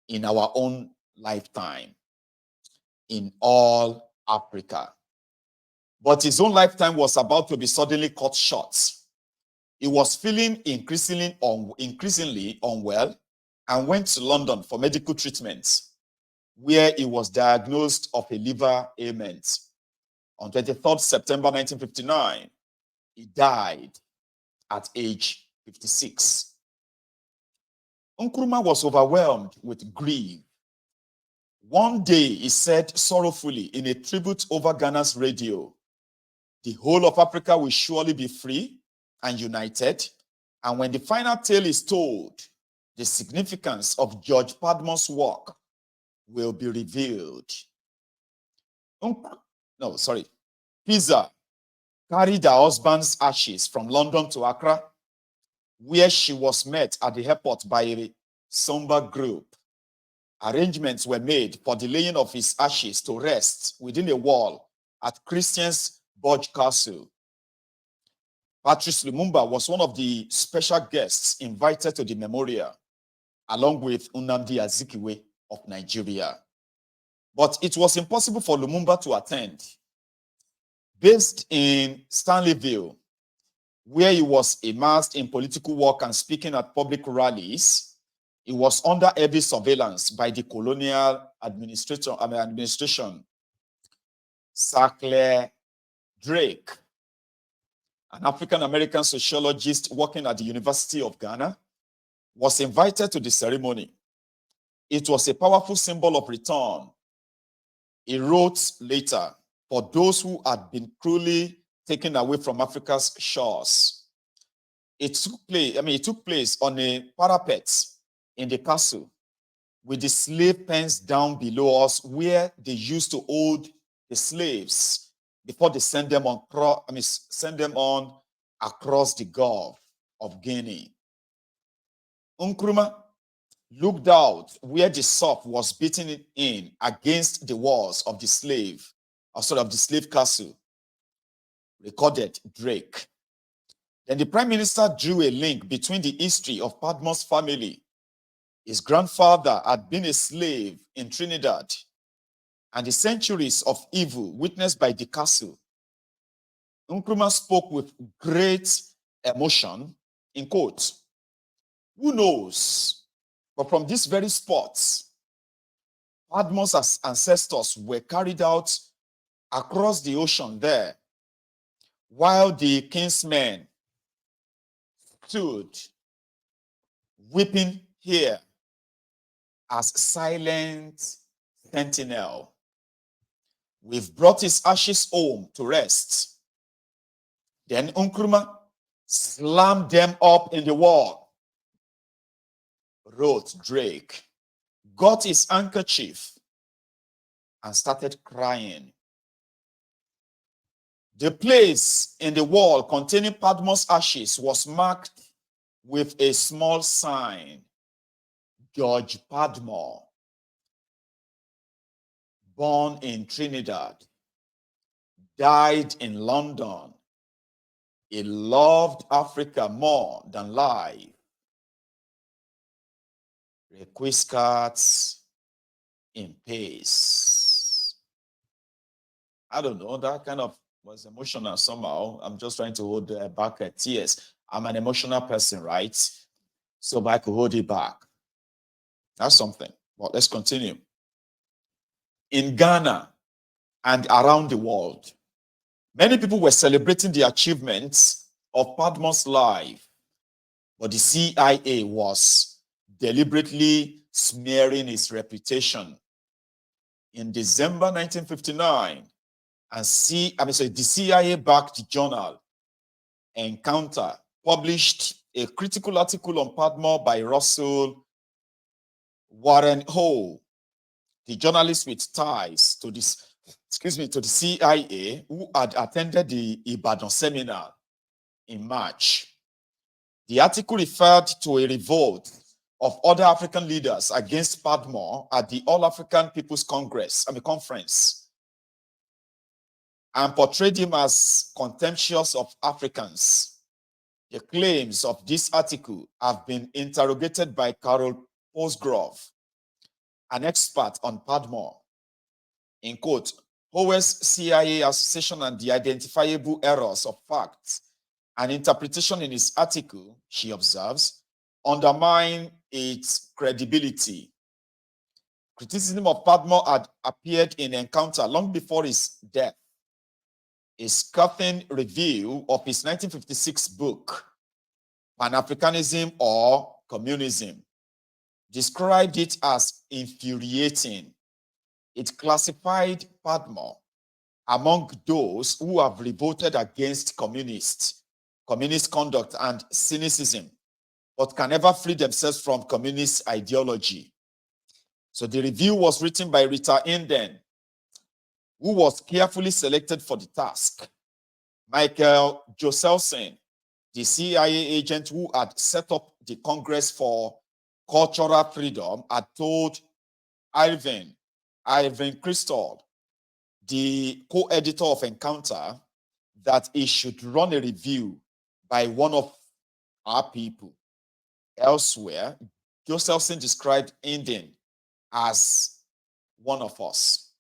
in our own lifetime in all Africa. But his own lifetime was about to be suddenly cut short. He was feeling increasingly unwell and went to London for medical treatment, where he was diagnosed of a liver ailment. On 23rd September 1959, he died at age 56. Nkrumah was overwhelmed with grief. One day, he said sorrowfully in a tribute over Ghana's radio, "The whole of Africa will surely be free and united, and when the final tale is told, the significance of George Padmore's work will be revealed." Pizza carried her husband's ashes from London to Accra, where she was met at the airport by a somber group. Arrangements were made for the laying of his ashes to rest within a wall at Christian's Burge Castle. Patrice Lumumba was one of the special guests invited to the memorial, along with Nnamdi Azikiwe of Nigeria. But it was impossible for Lumumba to attend. Based in Stanleyville, where he was immersed in political work and speaking at public rallies, he was under heavy surveillance by the colonial administration. Sir Clare Drake, an African-American sociologist working at the University of Ghana, was invited to the ceremony. It was a powerful symbol of return. He wrote later, "For those who had been cruelly taken away from Africa's shores." It took place on a parapet in the castle with the slave pens down below us, where they used to hold the slaves before they send them on across the Gulf of Guinea. Nkrumah looked out where the surf was beating in against the walls of the slave castle, recorded Drake. Then the Prime Minister drew a link between the history of Padmore's family. His grandfather had been a slave in Trinidad, and the centuries of evil witnessed by the castle. Nkrumah spoke with great emotion, in quotes, "Who knows, but from this very spot, Padmore's ancestors were carried out across the ocean there, while the kinsmen stood weeping here as silent sentinel. We've brought his ashes home to rest." Then Nkrumah slammed them up in the wall, wrote Drake, got his handkerchief, and started crying. The place in the wall containing Padmore's ashes was marked with a small sign, "George Padmore, born in Trinidad, died in London. He loved Africa more than life. Requiescat in peace." I don't know, that kind of was emotional somehow. I'm just trying to hold back tears. I'm an emotional person, right? So I could hold it back. That's something. But let's continue. In Ghana and around the world, many people were celebrating the achievements of Padmore's life, but the CIA was deliberately smearing his reputation. In December 1959, the CIA-backed journal Encounter published a critical article on Padmore by Russell Warren Ho, the journalist with ties to the CIA, who had attended the Ibadan seminar in March. The article referred to a revolt of other African leaders against Padmore at the All-African People's Conference, and portrayed him as contemptuous of Africans. The claims of this article have been interrogated by Carol Postgrove, an expert on Padmore. In quote, Howell's CIA association and the identifiable errors of facts and interpretation in his article, she observes, undermine its credibility. Criticism of Padmore had appeared in Encounter long before his death. A scathing review of his 1956 book, Pan-Africanism or Communism, described it as infuriating. It classified Padmore among those who have revolted against communist conduct and cynicism, but can never free themselves from communist ideology. So the review was written by Rita Inden, who was carefully selected for the task. Michael Joselson, the CIA agent who had set up the Congress for Cultural Freedom, had told Irving Kristol, the co-editor of Encounter, that he should run a review by one of our people. Elsewhere, Joselson described Inden as one of us.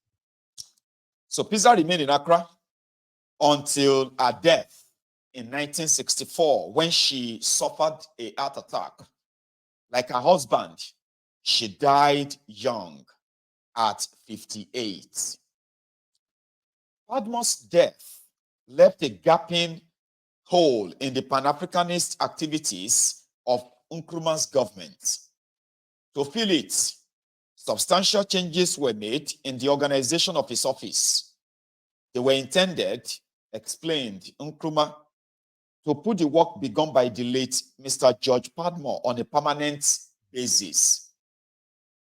So Pisa remained in Accra until her death in 1964, when she suffered a heart attack. Like her husband, she died young at 58. Padmore's death left a gaping hole in the Pan-Africanist activities of Nkrumah's government. To fill it, substantial changes were made in the organization of his office. They were intended, explained Nkrumah, to put the work begun by the late Mr. George Padmore on a permanent basis.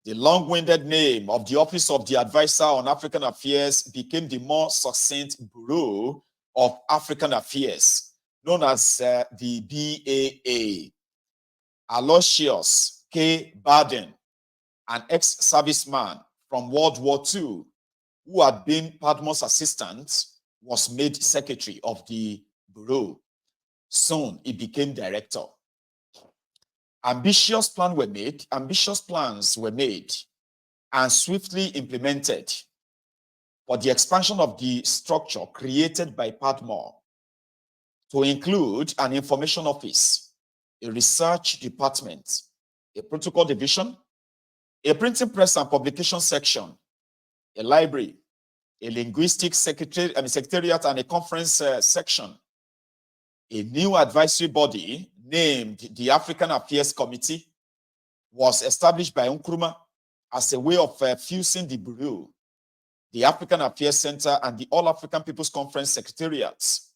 The long-winded name of the Office of the Advisor on African Affairs became the more succinct Bureau of African Affairs, known as the BAA. Aloysius K. Baden, an ex-serviceman from World War II, who had been Padmore's assistant, was made secretary of the Bureau. Soon, he became director. Ambitious plans were made and swiftly implemented for the expansion of the structure created by Padmore to include an information office, a research department, a protocol division, a printing press and publication section, a library, a linguistics secretariat, and a conference section. A new advisory body named the African Affairs Committee was established by Nkrumah as a way of fusing the Bureau, the African Affairs Center, and the All African People's Conference Secretariats.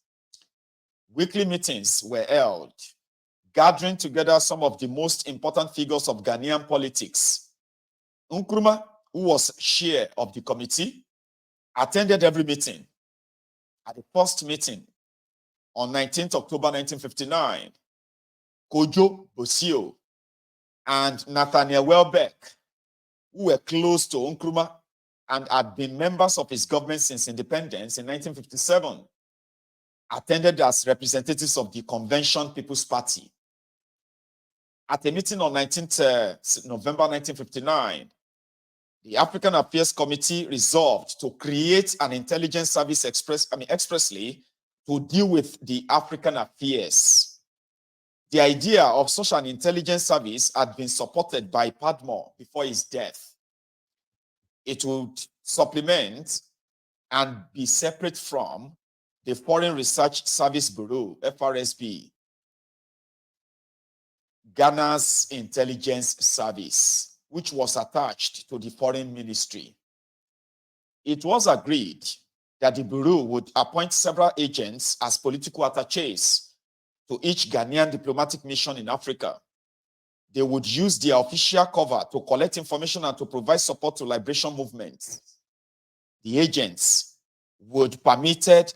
Weekly meetings were held, gathering together some of the most important figures of Ghanaian politics. Nkrumah, who was chair of the committee, attended every meeting. At the first meeting, on 19th October 1959, Kojo Bosio and Nathaniel Welbeck, who were close to Nkrumah and had been members of his government since independence in 1957, attended as representatives of the Convention People's Party. At a meeting on 19th November 1959, the African Affairs Committee resolved to create an intelligence service expressly to deal with the African affairs. The idea of such an intelligence service had been supported by Padmore before his death. It would supplement and be separate from the Foreign Research Service Bureau, FRSB, Ghana's intelligence service, which was attached to the Foreign Ministry. It was agreed that the Bureau would appoint several agents as political attachés to each Ghanaian diplomatic mission in Africa. They would use their official cover to collect information and to provide support to liberation movements. The agents would be permitted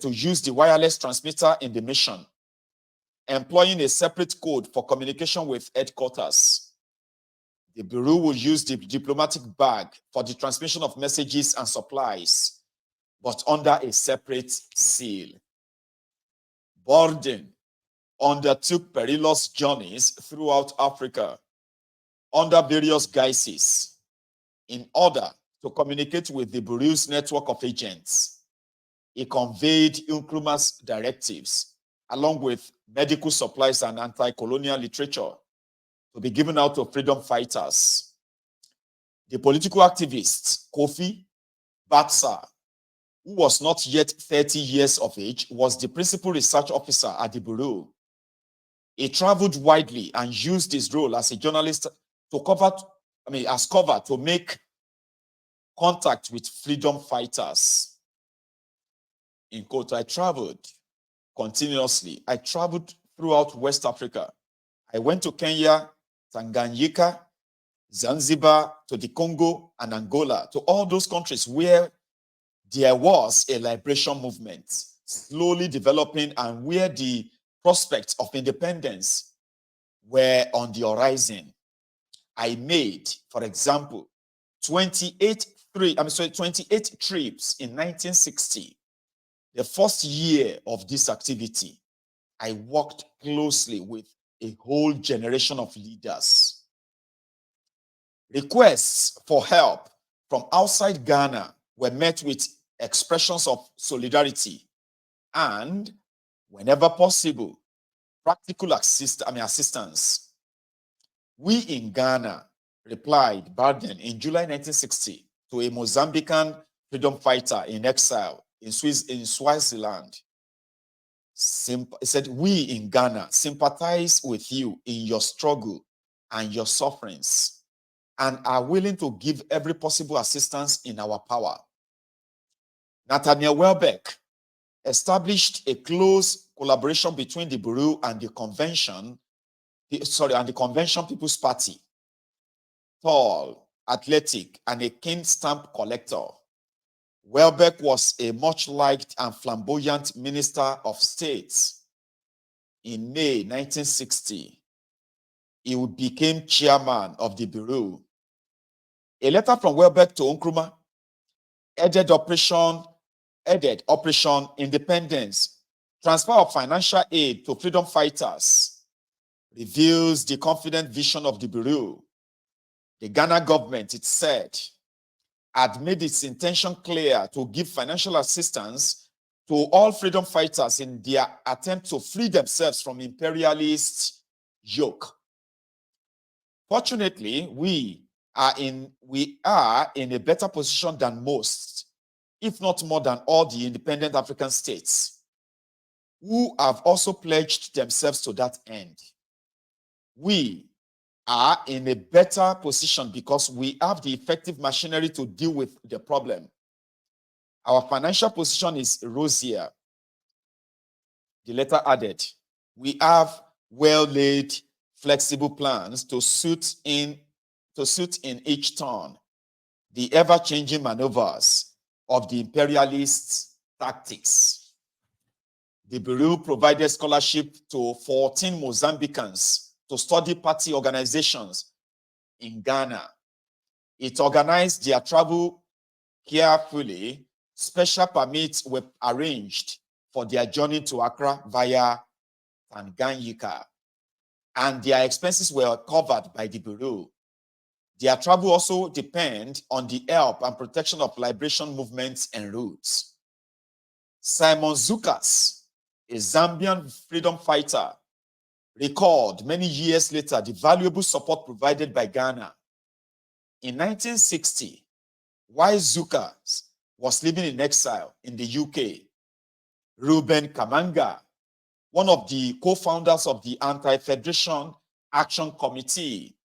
to use the wireless transmitter in the mission, employing a separate code for communication with headquarters. The Bureau will use the diplomatic bag for the transmission of messages and supplies, but under a separate seal. Borden undertook perilous journeys throughout Africa. under various guises in order to communicate with the Bureau's network of agents. He conveyed Nkrumah's directives along with medical supplies and anti-colonial literature to be given out to freedom fighters. The political activist Kofi Batsa, who was not yet 30 years of age, was the principal research officer at the Bureau. He traveled widely and used his role as a journalist to cover to make contact with freedom fighters. In quote, I traveled continuously. I traveled throughout West Africa. I went to Kenya, Tanganyika, Zanzibar, to the Congo and Angola, to all those countries where there was a liberation movement slowly developing and where the prospects of independence were on the horizon. I made, for example, 28 trips in 1960. The first year of this activity, I worked closely with a whole generation of leaders. Requests for help from outside Ghana were met with expressions of solidarity and, whenever possible, practical assistance. We in Ghana replied back then in July 1960 to a Mozambican freedom fighter in exile in Swaziland. He said, we in Ghana sympathize with you in your struggle and your sufferings and are willing to give every possible assistance in our power. Nathaniel Welbeck established a close collaboration between the Bureau and the Convention People's Party. Tall, athletic, and a keen stamp collector, Welbeck was a much liked and flamboyant minister of state. In May 1960, he became chairman of the Bureau. A letter from Welbeck to Nkrumah headed Operation Independence, transfer of financial aid to freedom fighters, reveals the confident vision of the Bureau. The Ghana government, it said, had made its intention clear to give financial assistance to all freedom fighters in their attempt to free themselves from imperialist yoke. Fortunately, we are in a better position than most, if not more than all the independent African states, who have also pledged themselves to that end. We are in a better position because we have the effective machinery to deal with the problem. Our financial position is rosier. The letter added, we have well-laid, flexible plans to suit in each turn the ever-changing maneuvers of the imperialist tactics. The Bureau provided scholarship to 14 Mozambicans to study party organizations in Ghana. It organized their travel carefully. Special permits were arranged for their journey to Accra via Tanganyika, and their expenses were covered by the Bureau. Their travel also depends on the help and protection of liberation movements en route. Simon Zukas, a Zambian freedom fighter, recalled many years later the valuable support provided by Ghana. In 1960, while Zukas was living in exile in the UK, Reuben Kamanga, one of the co-founders of the Anti-Federation Action Committee,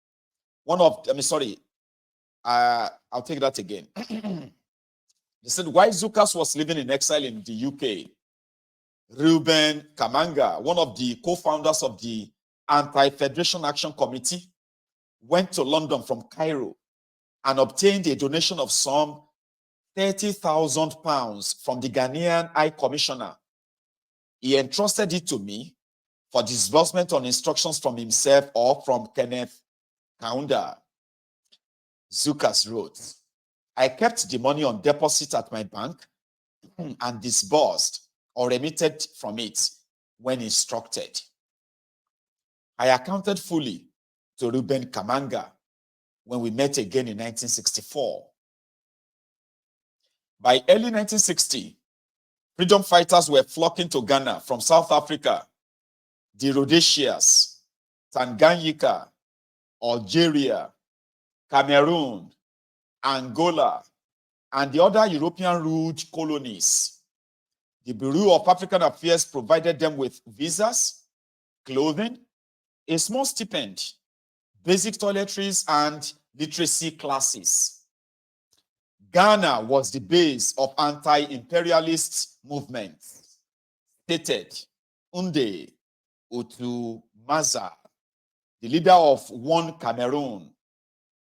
I'll take that again. They said, while Zukas was living in exile in the UK, Reuben Kamanga, one of the co-founders of the Anti-Federation Action Committee, went to London from Cairo and obtained a donation of some £30,000 from the Ghanaian High Commissioner. He entrusted it to me for disbursement on instructions from himself or from Kenneth Kaunda. Zukas wrote, I kept the money on deposit at my bank and disbursed or remitted from it when instructed. I accounted fully to Reuben Kamanga when we met again in 1964. By early 1960, freedom fighters were flocking to Ghana from South Africa, the Rhodesias, Tanganyika, Algeria, Cameroon, Angola, and the other European-ruled colonies. The Bureau of African Affairs provided them with visas, clothing, a small stipend, basic toiletries, and literacy classes. Ghana was the base of anti-imperialist movements, stated Nde Otu Maza, the leader of One Cameroon,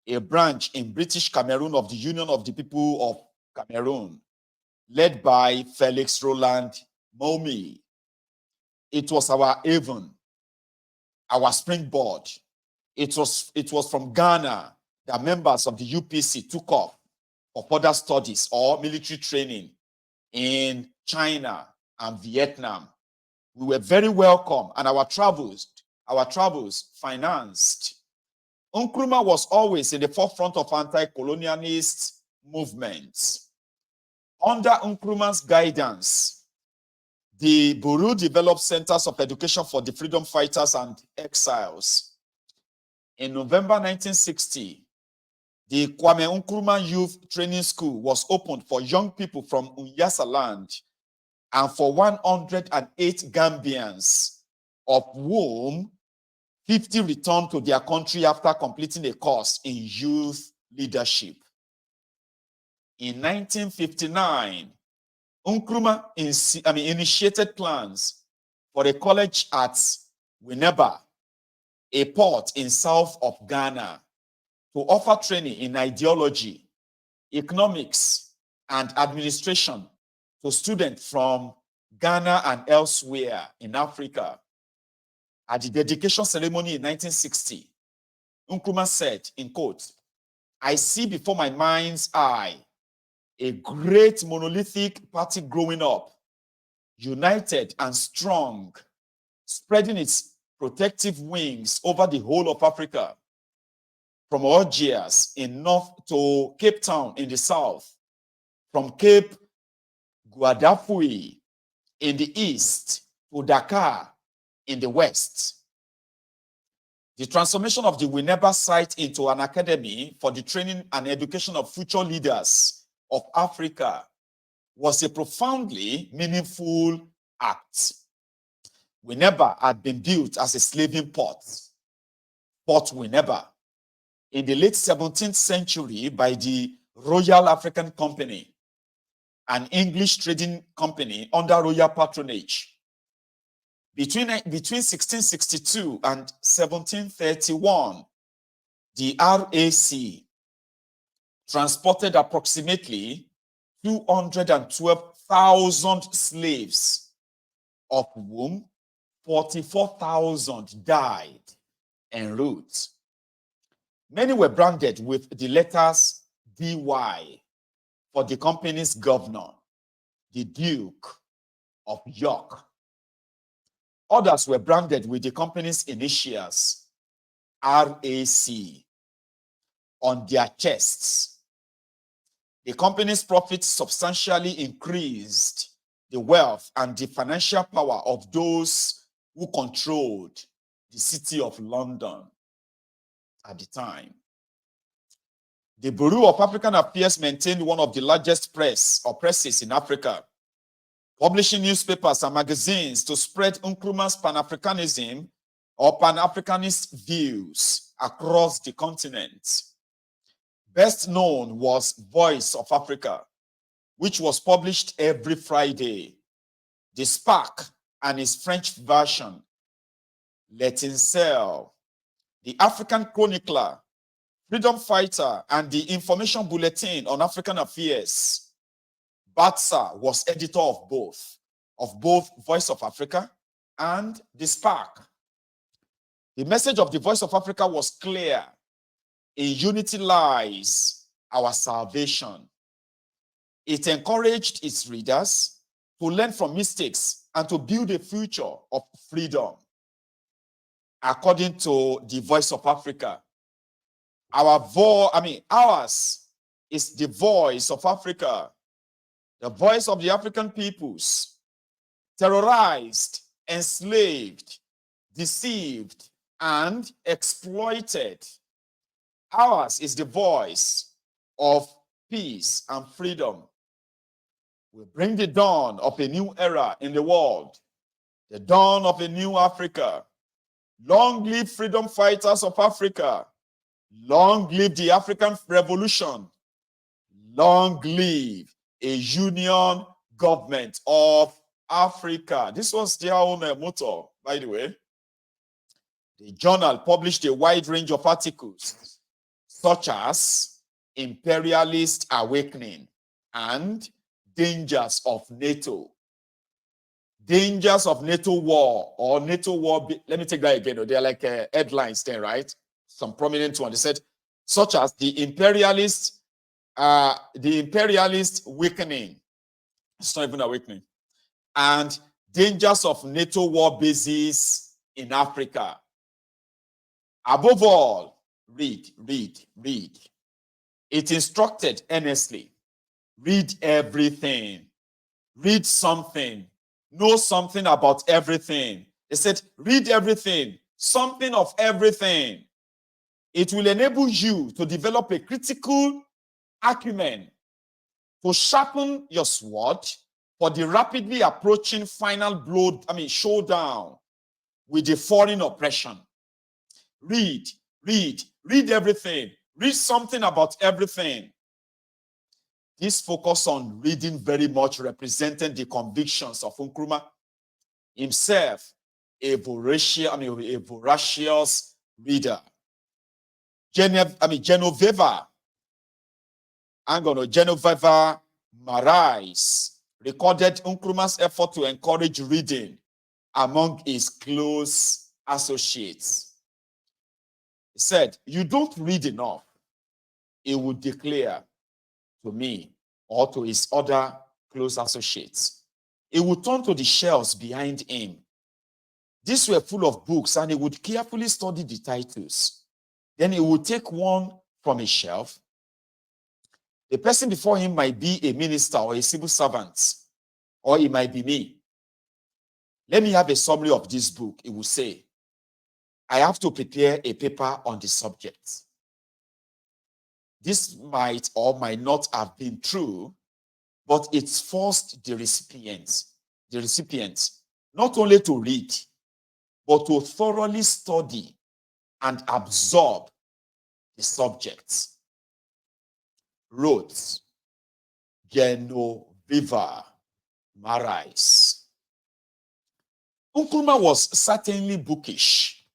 a branch in British Cameroon of the Union of the People of Cameroon, led by Felix Roland Momi. It was our haven, our springboard. It was from Ghana that members of the UPC took off for further studies or military training in China and Vietnam. We were very welcome, and our travels financed. Nkrumah was always in the forefront of anti-colonialist movements. Under Nkrumah's guidance, the Bureau developed centers of education for the freedom fighters and exiles. In November 1960, the Kwame Nkrumah Youth Training School was opened for young people from Unyasa land and for 108 Gambians, of whom 50 returned to their country after completing a course in youth leadership. In 1959, Nkrumah initiated plans for a college at Winneba, a port in south of Ghana, to offer training in ideology, economics, and administration to students from Ghana and elsewhere in Africa. At the dedication ceremony in 1960, Nkrumah said, in quote, "I see before my mind's eye a great monolithic party growing up, united and strong, spreading its protective wings over the whole of Africa, from Algiers in north to Cape Town in the south, from Cape Guardafui in the east to Dakar in the west." The transformation of the Winneba site into an academy for the training and education of future leaders of Africa was a profoundly meaningful act. Winneba had been built as a slaving port, Port Winneba, in the late 17th century by the Royal African Company, an English trading company under royal patronage. Between 1662 and 1731, the RAC transported approximately 212,000 slaves, of whom 44,000 died en route. Many were branded with the letters DY for the company's governor, the Duke of York. Others were branded with the company's initials, RAC, on their chests. The company's profits substantially increased the wealth and the financial power of those who controlled the city of London at the time. The Bureau of African Affairs maintained one of the largest presses in Africa, publishing newspapers and magazines to spread Nkrumah's Pan-Africanism or Pan-Africanist views across the continent. Best known was Voice of Africa, which was published every Friday. The Spark and its French version, L'Etincelle, the African Chronicler, Freedom Fighter, and the Information Bulletin on African Affairs. Batsa was editor of both Voice of Africa and The Spark. The message of the Voice of Africa was clear: in unity lies our salvation. It encouraged its readers to learn from mistakes and to build a future of freedom. According to the Voice of Africa, Ours is the voice of Africa, the voice of the African peoples, terrorized, enslaved, deceived, and exploited. Ours is the voice of peace and freedom. We bring the dawn of a new era in the world, the dawn of a new Africa. Long live freedom fighters of Africa. Long live the African Revolution. Long live a union government of Africa. This was their own motto, by the way. The journal published a wide range of articles, such as Imperialist Awakening and Dangers of NATO. Dangers of NATO war or NATO war. Let me take that again. They're like headlines there, right? Some prominent one. They said, such as the imperialist weakening. It's not even awakening. And dangers of NATO war bases in Africa. Above all, read. It instructed earnestly. Read everything. Read something. Know something about everything. They said, read everything. Something of everything. It will enable you to develop a critical acumen, to sharpen your sword for the rapidly approaching final showdown with the foreign oppression. Read everything. Read something about everything. This focus on reading very much represented the convictions of Nkrumah himself, a voracious reader. Genoveva Malice recorded Nkrumah's effort to encourage reading among his close associates. He said, "You don't read enough," he would declare to me or to his other close associates. He would turn to the shelves behind him. These were full of books, and he would carefully study the titles. Then he would take one from a shelf. The person before him might be a minister or a civil servant, or it might be me. "Let me have a summary of this book," he would say. "I have to prepare a paper on the subject." This might or might not have been true, but it forced the recipients not only to read, but to thoroughly study and absorb the subjects. Wrote Genoveva Malice. Nkrumah was certainly bookish,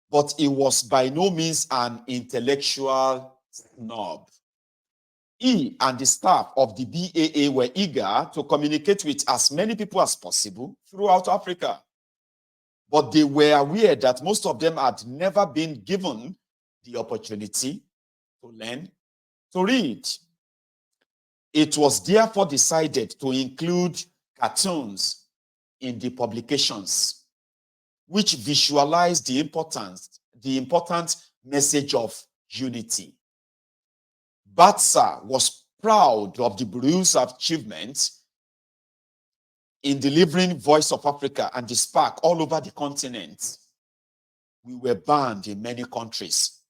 but he was by no means an intellectual snob. He and the staff of the BAA were eager to communicate with as many people as possible throughout Africa. But they were aware that most of them had never been given the opportunity to learn to read. It was therefore decided to include cartoons in the publications, which visualized the important message of unity. Batsa was proud of the Bureau's achievements in delivering Voice of Africa and the Spark all over the continent. We were banned in many countries,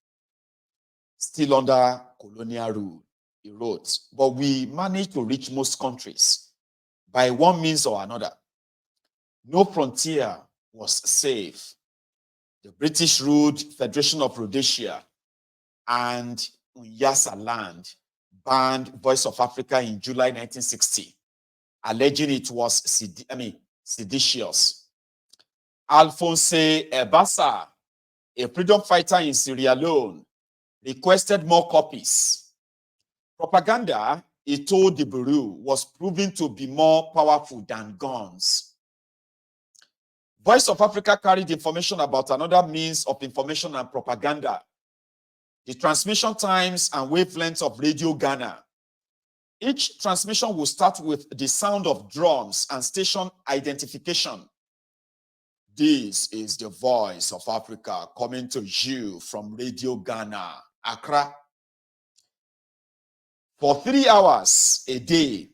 still under colonial rule, he wrote, but we managed to reach most countries by one means or another. No frontier was safe. The British-ruled Federation of Rhodesia and Nyasa land banned Voice of Africa in July 1960, alleging it was seditious. Alphonse Ebassa, a freedom fighter in Sierra Leone, requested more copies. Propaganda, he told the Bureau, was proving to be more powerful than guns. Voice of Africa carried information about another means of information and propaganda: the transmission times and wavelengths of Radio Ghana. Each transmission will start with the sound of drums and station identification. "This is the Voice of Africa coming to you from Radio Ghana," Accra. For 3 hours a day,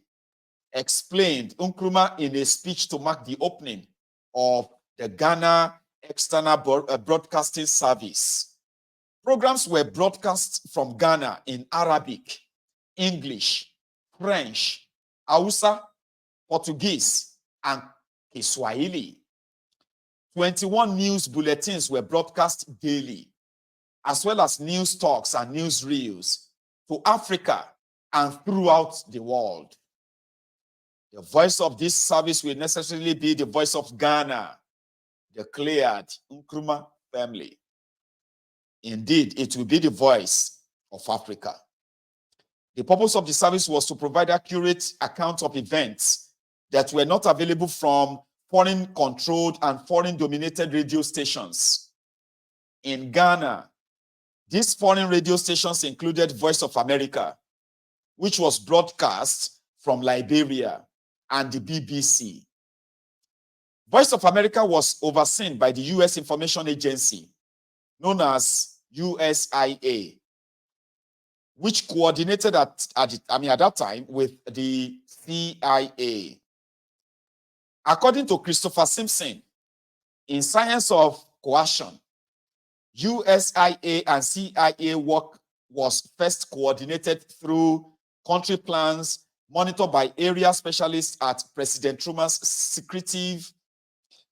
explained Nkrumah in a speech to mark the opening of the Ghana External Broadcasting Service. Programs were broadcast from Ghana in Arabic, English, French, Hausa, Portuguese, and Kiswahili. 21 news bulletins were broadcast daily, as well as news talks and newsreels to Africa and throughout the world. The voice of this service will necessarily be the voice of Ghana, declared Nkrumah family. Indeed, it will be the voice of Africa. The purpose of the service was to provide accurate accounts of events that were not available from foreign-controlled and foreign-dominated radio stations. In Ghana, these foreign radio stations included Voice of America, which was broadcast from Liberia, and the BBC. Voice of America was overseen by the U.S. Information Agency, known as USIA, which coordinated at that time with the CIA. According to Christopher Simpson, in Science of Coercion, USIA and CIA work was first coordinated through country plans monitored by area specialists at President Truman's Secretive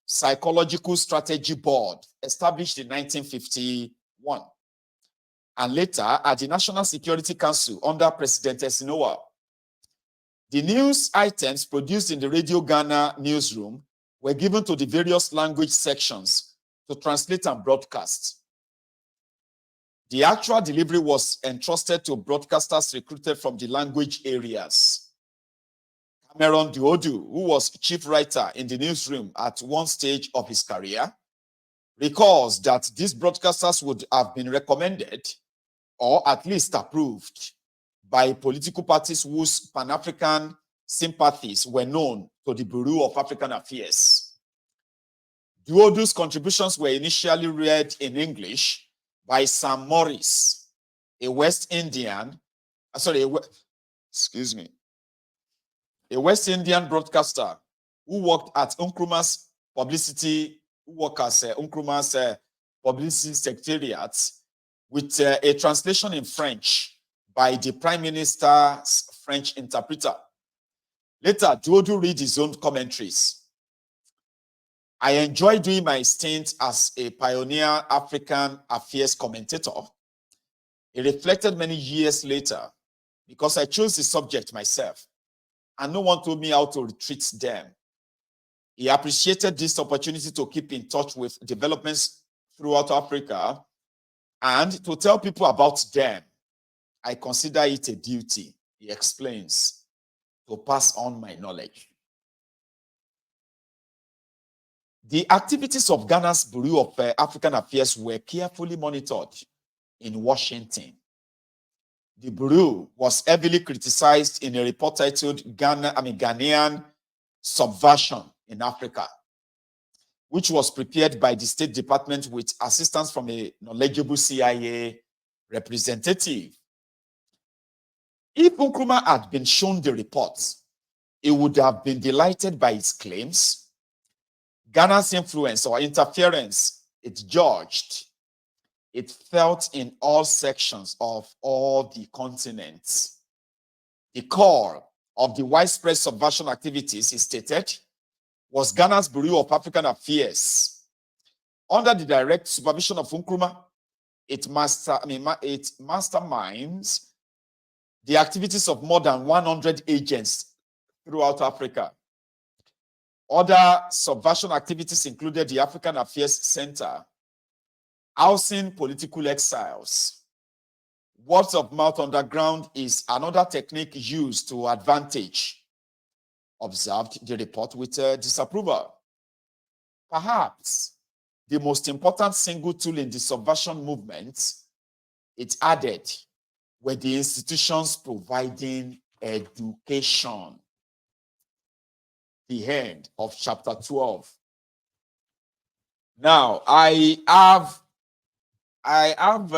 Psychological Strategy Board, established in 1951, and later at the National Security Council under President Esinowa. The news items produced in the Radio Ghana newsroom were given to the various language sections to translate and broadcast. The actual delivery was entrusted to broadcasters recruited from the language areas. Cameron Duodu, who was chief writer in the newsroom at one stage of his career, recalls that these broadcasters would have been recommended or at least approved by political parties whose Pan-African sympathies were known to the Bureau of African Affairs. Duodu's contributions were initially read in English by Sam Morris, a West Indian broadcaster who worked at Nkrumah's publicity secretariat, with a translation in French by the Prime Minister's French interpreter. Later, Duodu read his own commentaries. I enjoyed doing my stint as a pioneer African affairs commentator. It reflected many years later because I chose the subject myself, and no one told me how to treat them. He appreciated this opportunity to keep in touch with developments throughout Africa and to tell people about them. I consider it a duty, he explains, to pass on my knowledge. The activities of Ghana's Bureau of African Affairs were carefully monitored in Washington. The Bureau was heavily criticized in a report titled Ghanaian Subversion in Africa, which was prepared by the State Department with assistance from a knowledgeable CIA representative. If Nkrumah had been shown the report, he would have been delighted by its claims. Ghana's influence or interference, it judged, it felt in all sections of all the continents. The core of the widespread subversion activities, he stated, was Ghana's Bureau of African Affairs. Under the direct supervision of Nkrumah, it masterminds the activities of more than 100 agents throughout Africa. Other subversion activities included the African Affairs Center, housing political exiles. Words of mouth underground is another technique used to advantage, observed the report with disapproval. Perhaps the most important single tool in the subversion movement, it added, were the institutions providing education. The end of chapter 12. Now, I have I have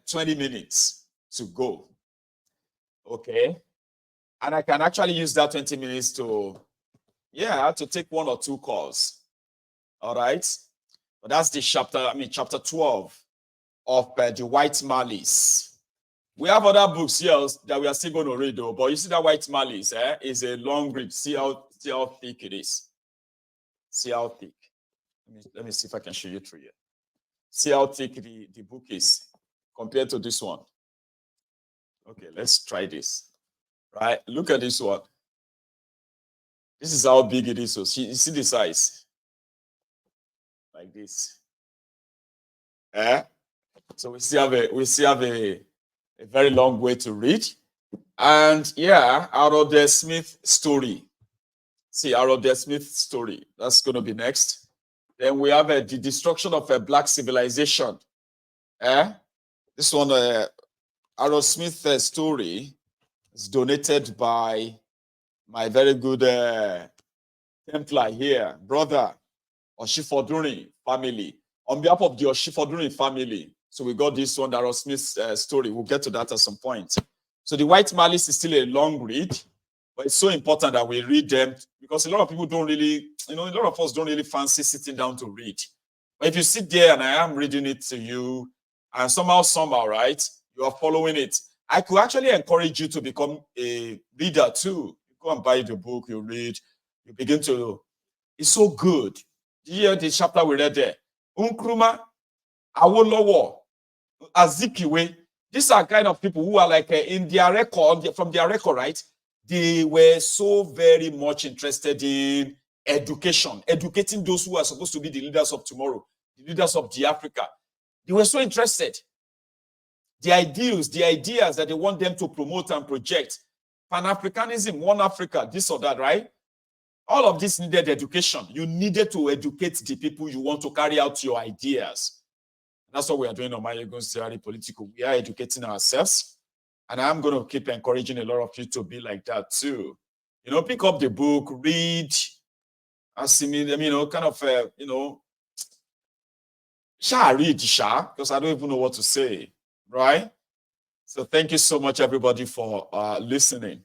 20 minutes to go. Okay. And I can actually use that 20 minutes to take one or two calls. All right. But that's the chapter 12 of the White Malice. We have other books here that we are still going to read, though. But you see that White Malice is a long read. See how thick it is. See how thick. Let me see if I can show you through here. See how thick the book is compared to this one. Okay, let's try this. Right? Look at this one. This is how big it is. So you see the size? Like this. So we still have a very long way to read. And yeah, Harold Smith story. See, Harold Smith story. That's going to be next. Then we have the destruction of a black civilization. This one, Harold Smith story is donated by my very good Templar here, brother Oshifodunrin family. On behalf of the Oshifodunrin family. So we got this one, Harold Smith's story. We'll get to that at some point. So the White Malice is still a long read, but it's so important that we read them because a lot of people don't really, a lot of us don't really fancy sitting down to read. But if you sit there and I am reading it to you, and somehow, right, you are following it, I could actually encourage you to become a reader too. You go and buy the book, you read, you begin to, it's so good. You hear the chapter we read there. Nkrumah, Awolowo, Azikiwe. These are kind of people who are like in their record, from their record, right? They were so very much interested in education, educating those who are supposed to be the leaders of tomorrow, the leaders of the Africa. They were so interested. The ideals, the ideas that they want them to promote and project. Pan-Africanism, one Africa, this or that, right? All of this needed education. You needed to educate the people you want to carry out your ideas. That's what we are doing on My Ego's Theory Political. We are educating ourselves. And I'm going to keep encouraging a lot of you to be like that too. Pick up the book, read, read, because I don't even know what to say, right? So thank you so much, everybody, for listening.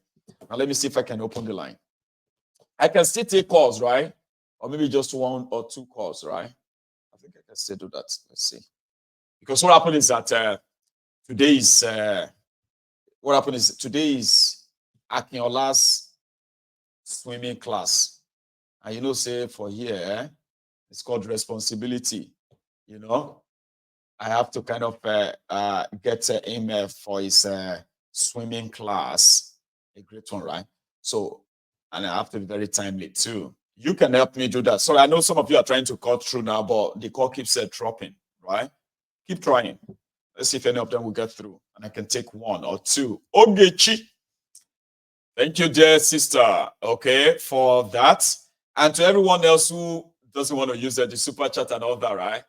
Now let me see if I can open the line. I can still take calls, right? Or maybe just one or two calls, right? I think I can still do that. Let's see. Because what happened is that today is Akinola's swimming class. And say for here, it's called responsibility. I have to kind of get him for his swimming class. A great one, right? So, and I have to be very timely too. You can help me do that. So I know some of you are trying to cut through now, but the call keeps dropping, right? Keep trying. Let's see if any of them will get through. And I can take one or two. Ogechi. Thank you, dear sister, okay, for that. And to everyone else who doesn't want to use the super chat and all that, right?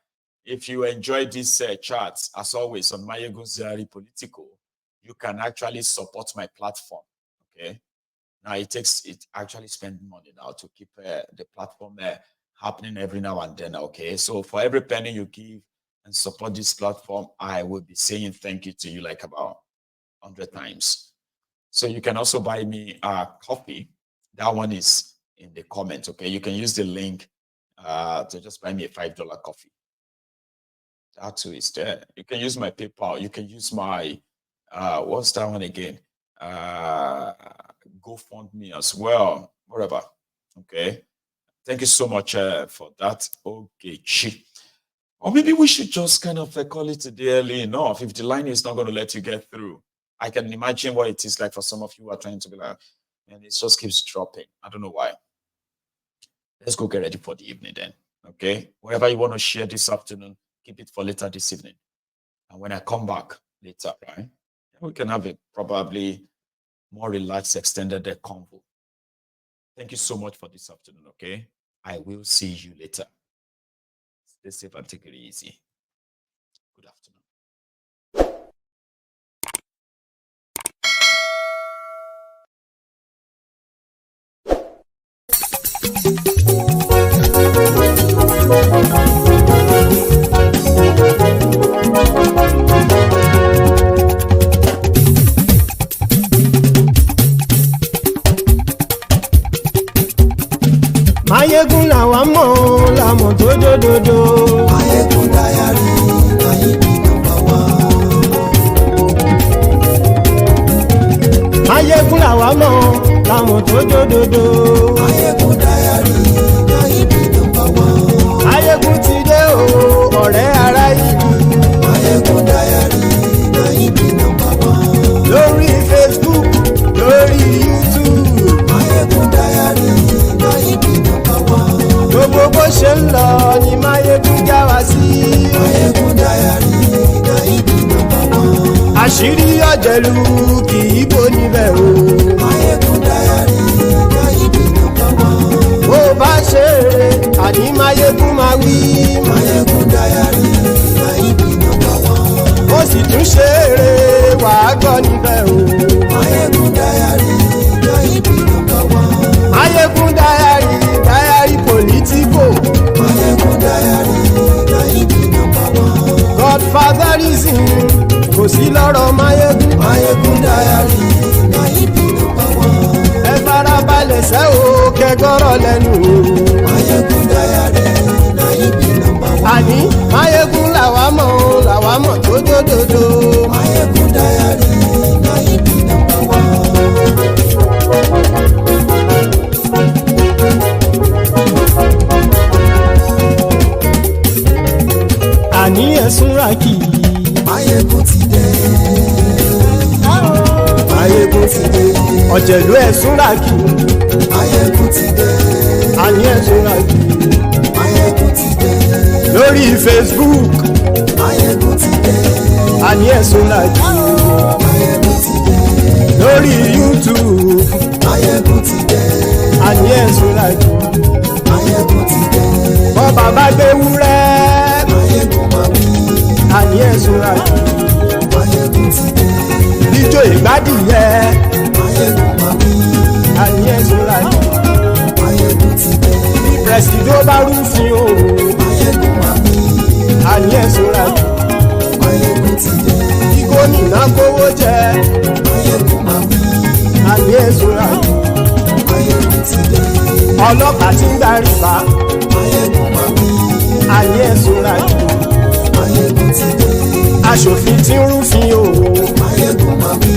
If you enjoy this chat, as always, on My Ego's Theory Political, you can actually support my platform, okay? Now, it actually spends money now to keep the platform happening every now and then, okay? So for every penny you give, and support this platform, I will be saying thank you to you like about 100 times. So you can also buy me a coffee. That one is in the comment, okay? You can use the link to just buy me a $5 coffee. That too is there. You can use my PayPal. You can use my, what's that one again? GoFundMe as well, whatever, okay? Thank you so much for that. Okay, or maybe we should just kind of call it a day early enough if the line is not going to let you get through. I can imagine what it is like for some of you who are trying to be like, and it just keeps dropping. I don't know why. Let's go get ready for the evening then, okay? Whatever you want to share this afternoon, keep it for later this evening. And when I come back later, right, we can have a probably more relaxed, extended convo. Thank you so much for this afternoon, okay? I will see you later. Stay safe and take it easy. Good afternoon. Máyégún làwa mọ̀ làmọ̀ tó dódòdó. Máyégún Diary na him be number one. Máyégún làwa mọ̀ làmọ̀ tó dódòdó. Máyégún Diary na him be number one. Máyégún ti dé o ọ̀rẹ́ ará ìlú. Máyégún Diary na him be number one. Lórí Facebook lórí YouTube. Máyégún Diary na him be number one. Gbogbo bó ṣe ń lọ ni Máyégún já wa sí. Máyégún Diary na him be number one. Àṣírí ọ̀jẹ̀lú kì í bò níbẹ̀ o. Máyégún Diary na him be number one. Bó bá ṣe eré àní Máyégún máa wí. Máyégún Diary na him be number one. Ó sì tún ṣe eré wàá gbọ́ níbẹ̀ o. Máyégún Diary na him be number one. Máyégún Diary politico. Máyégún Diary na him be number one. Godfatherism kò sí lọ́rọ̀ Máyégún. Máyégún Diary na him be number one. Ẹ farabalẹ̀ sẹ́ o kẹgọ́rọ̀ lẹ́nu o. Máyégún Diary na him be number one. Àní Máyégún làwa mọ̀ tó dódòdó. Máyégún Diary na him be number one. Àní ẹ̀sùn ràkì. Máyégún ti dé. Máyégún ti dé. Ọ̀jẹ̀lú ẹ̀sùn ràkì. Máyégún ti dé. Àní ẹ̀sùn ràkì. Máyégún ti dé. Lórí Facebook. Máyégún ti dé. Àní ẹ̀sùn ràkì. Máyégún ti dé. Lórí YouTube. Máyégún ti dé. Àní ẹ̀sùn ràkì. Máyégún ti dé. Bọ́ bàbá gbé wúrẹ́. Máyégún máa wí. Àní ẹ̀sùn ràkì. Máyégún ti dé. Ijó ìgbádìyẹ. Máyégún máa wí. Àní ẹ̀sùn ràkì. Máyégún ti dé. Bí pẹ̀sìdó bá rúfin o. Máyégún máa wí. Àní ẹ̀sùn ràkì. Máyégún ti dé. Bí gómìnà kówó jẹ. Máyégún máa wí. Àní ẹ̀sùn ràkì. Máyégún ti dé. Ọlọ́pàá tí ń darí bá. Máyégún máa wí. Àní ẹ̀sùn ràkì. Máyégún ti dé. Aṣòfin tí ń rúfin o. Máyégún máa wí.